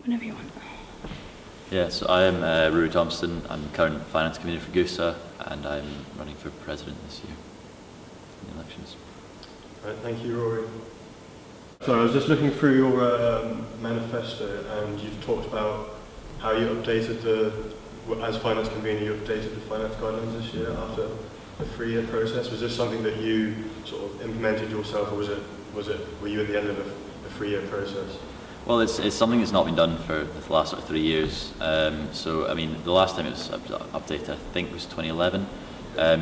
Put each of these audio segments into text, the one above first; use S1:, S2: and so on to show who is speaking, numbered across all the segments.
S1: Whenever you want.
S2: Yeah, so I am Ruari Thomson. I'm current finance committee for GUSA, and I'm running for president this year in the elections.
S3: Right, thank you, Rory. So I was just looking through your manifesto, and you've talked about how you updated as finance convener, you updated the finance guidelines this year after a 3-year process. Was this something that you sort of implemented yourself, or were you at the end of a 3-year process?
S2: Well, it's something that's not been done for the last sort of 3 years. So, I mean, the last time it was updated, I think, was 2011.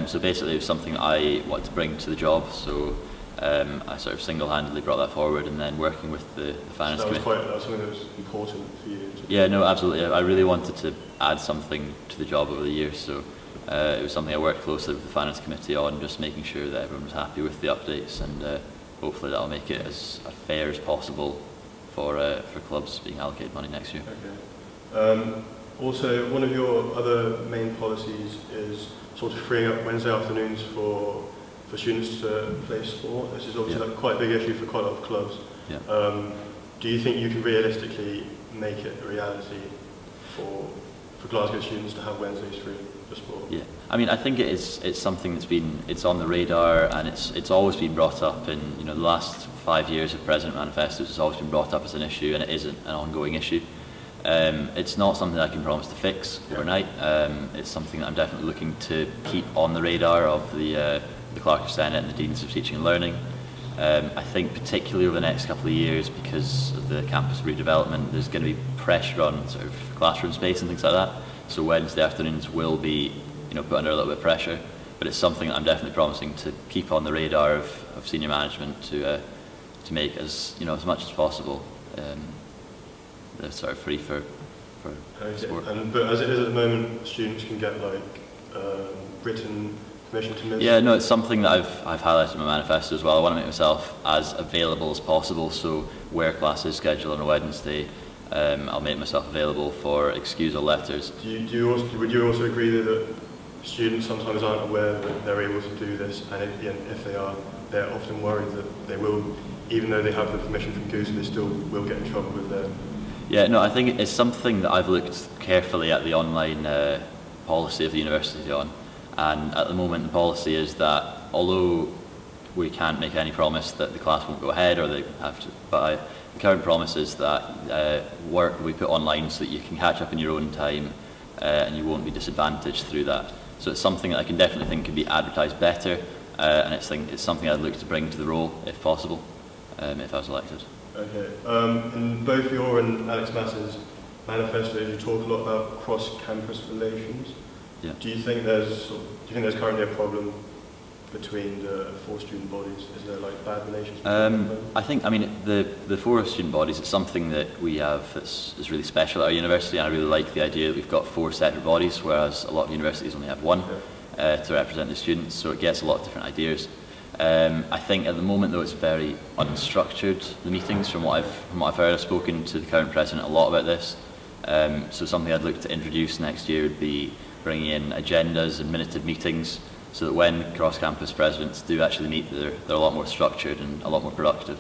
S2: So basically, it was something I wanted to bring to the job. So I sort of single-handedly brought that forward, and then working with the finance committee.
S3: That was something that was important for you?
S2: Yeah, no, absolutely. I really wanted to add something to the job over the years. So it was something I worked closely with the finance committee on, just making sure that everyone was happy with the updates, and hopefully that'll make it as fair as possible for clubs being allocated money next year.
S3: Okay. Also, one of your other main policies is sort of freeing up Wednesday afternoons for students to play sport. This is obviously like quite a big issue for quite a lot of clubs.
S2: Yeah.
S3: Do you think you can realistically make it a reality for Glasgow students to have Wednesdays free for sport?
S2: Yeah, I mean, I think it's something it's on the radar, and it's always been brought up in the last 5 years of President Manifestos. It's always been brought up as an issue, and it isn't an ongoing issue. It's not something that I can promise to fix overnight. It's something that I'm definitely looking to keep on the radar of the Clerk of Senate and the Deans of Teaching and Learning. I think particularly over the next couple of years, because of the campus redevelopment, there's going to be pressure on sort of classroom space and things like that. So Wednesday afternoons will be put under a little bit of pressure, but it's something that I'm definitely promising to keep on the radar of senior management to make as much as possible sort of free for sport.
S3: But as it is at the moment, students can get like written permission to miss.
S2: Yeah, no, it's something that I've highlighted in my manifesto as well. I want to make myself as available as possible. So where class is scheduled on a Wednesday, I'll make myself available for excusal letters.
S3: Would you also agree that students sometimes aren't aware that they're able to do this, and if they are, they're often worried that they will, even though they have the permission from GUSA, they still will get in trouble with their...
S2: Yeah, no, I think it's something that I've looked carefully at the online policy of the university on, and at the moment the policy is that although we can't make any promise that the class won't go ahead or they have to, but the current promise is that work will be put online so that you can catch up in your own time and you won't be disadvantaged through that. So it's something that I can definitely think can be advertised better, and it's something I'd look to bring to the role if possible, if I was elected.
S3: Okay. In both your and Alex Mass's manifestos, you talk a lot about cross-campus relations.
S2: Yeah.
S3: Do you think there's currently a problem between the 4 student bodies? Is there like bad relations?
S2: I mean, the 4 student bodies, it's something that we have that's really special at our university, and I really like the idea that we've got 4 separate bodies, whereas a lot of universities only have 1 to represent the students, so it gets a lot of different ideas. I think at the moment though it's very unstructured, the meetings, from what I've heard. I've spoken to the current president a lot about this, so something I'd look to introduce next year would be bringing in agendas and minuted meetings, so that when cross-campus presidents do actually meet, they're a lot more structured and a lot more productive.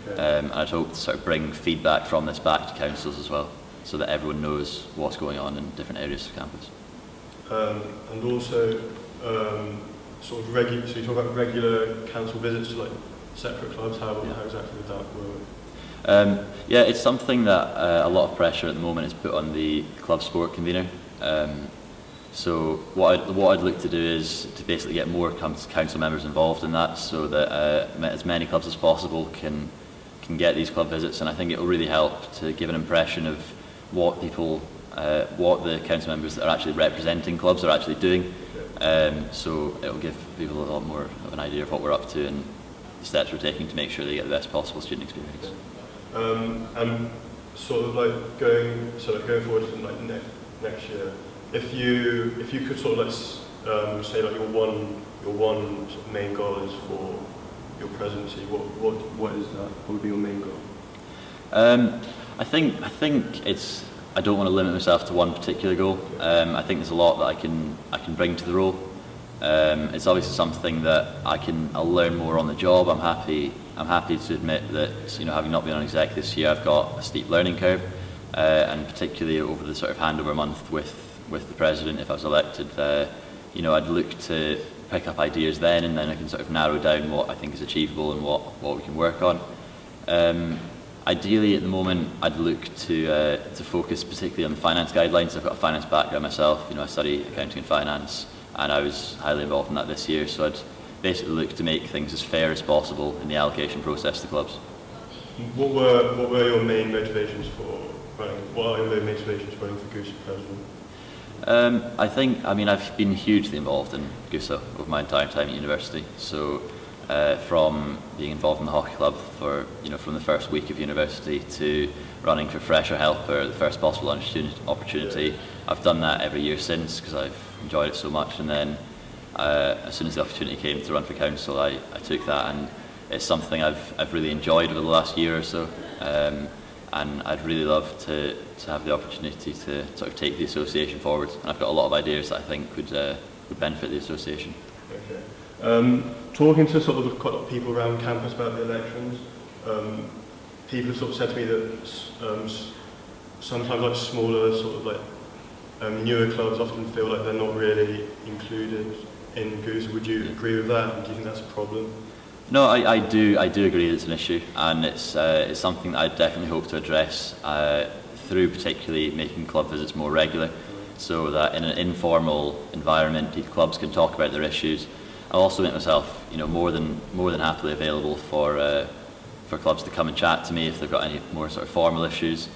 S2: Okay. And I'd hope to sort of bring feedback from this back to councils as well, so that everyone knows what's going on in different areas of campus.
S3: And also, sort of so you talk about regular council visits to like separate clubs. How exactly would that work?
S2: Yeah, it's something that a lot of pressure at the moment is put on the club sport convener. So what I'd look to do is to basically get more council members involved in that, so that as many clubs as possible can get these club visits, and I think it will really help to give an impression of what the council members that are actually representing clubs are actually doing. So it will give people a lot more of an idea of what we're up to and the steps we're taking to make sure they get the best possible student experience.
S3: And sort of like going forward to like next year, if you could sort of say like your one sort of main goal is for your presidency, what is that? What would be your main goal?
S2: I think I don't want to limit myself to one particular goal. I think there's a lot that I can bring to the role. It's obviously something that I'll learn more on the job. I'm happy to admit that having not been on exec this year, I've got a steep learning curve. and particularly over the sort of handover month with the president, if I was elected, you know, I'd look to pick up ideas then, and then I can sort of narrow down what I think is achievable and what we can work on. Ideally, at the moment, I'd look to focus particularly on the finance guidelines. I've got a finance background myself. You know, I study accounting and finance, and I was highly involved in that this year. So I'd basically look to make things as fair as possible in the allocation process to clubs.
S3: What were your main motivations for running? What are your main motivations for running for GUSA president?
S2: I mean, I've been hugely involved in GUSA over my entire time at university. So from being involved in the hockey club from the first week of university to running for fresher helper, the first possible opportunity. I've done that every year since because I've enjoyed it so much. And then as soon as the opportunity came to run for council, I took that, and it's something I've really enjoyed over the last year or so. And I'd really love to have the opportunity to sort of take the association forward. And I've got a lot of ideas that I think would benefit the association.
S3: Okay. Talking to sort of quite a lot of people around campus about the elections, people have sort of said to me that sometimes like smaller sort of like newer clubs often feel like they're not really included in GUSA. Would you agree with that? And do you think that's a problem?
S2: No, I do agree that it's an issue, and it's something that I definitely hope to address through particularly making club visits more regular, so that in an informal environment, clubs can talk about their issues. I'll also make myself, you know, more than happily available for clubs to come and chat to me if they've got any more sort of formal issues.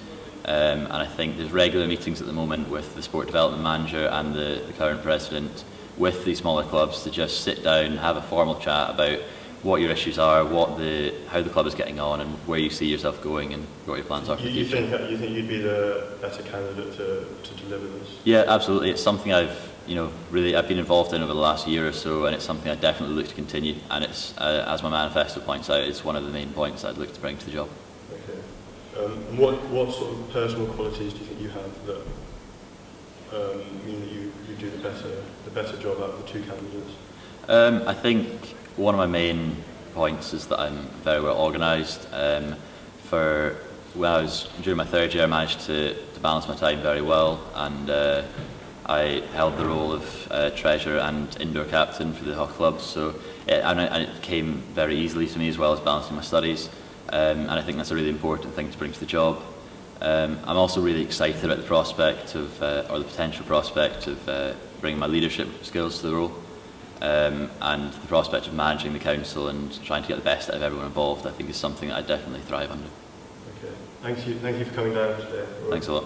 S2: And I think there's regular meetings at the moment with the sport development manager and the current president with these smaller clubs to just sit down, have a formal chat about what your issues are, how the club is getting on, and where you see yourself going, and what your plans are for the future.
S3: You think you'd be the better candidate to deliver this?
S2: Yeah, absolutely. It's something I've been involved in over the last year or so, and it's something I definitely look to continue. And it's as my manifesto points out, it's one of the main points I'd look to bring to the job.
S3: Okay. And what sort of personal qualities do you think you have that mean that you do the better job out of the two candidates?
S2: I think one of my main points is that I'm very well organised. During my third year, I managed to balance my time very well, and I held the role of treasurer and indoor captain for the hockey club. So it came very easily to me, as well as balancing my studies. And I think that's a really important thing to bring to the job. I'm also really excited about the prospect of, or the potential prospect of bringing my leadership skills to the role. And the prospect of managing the council and trying to get the best out of everyone involved, I think, is something that I definitely thrive under.
S3: Okay. Thank you for coming down today.
S2: Thanks a lot.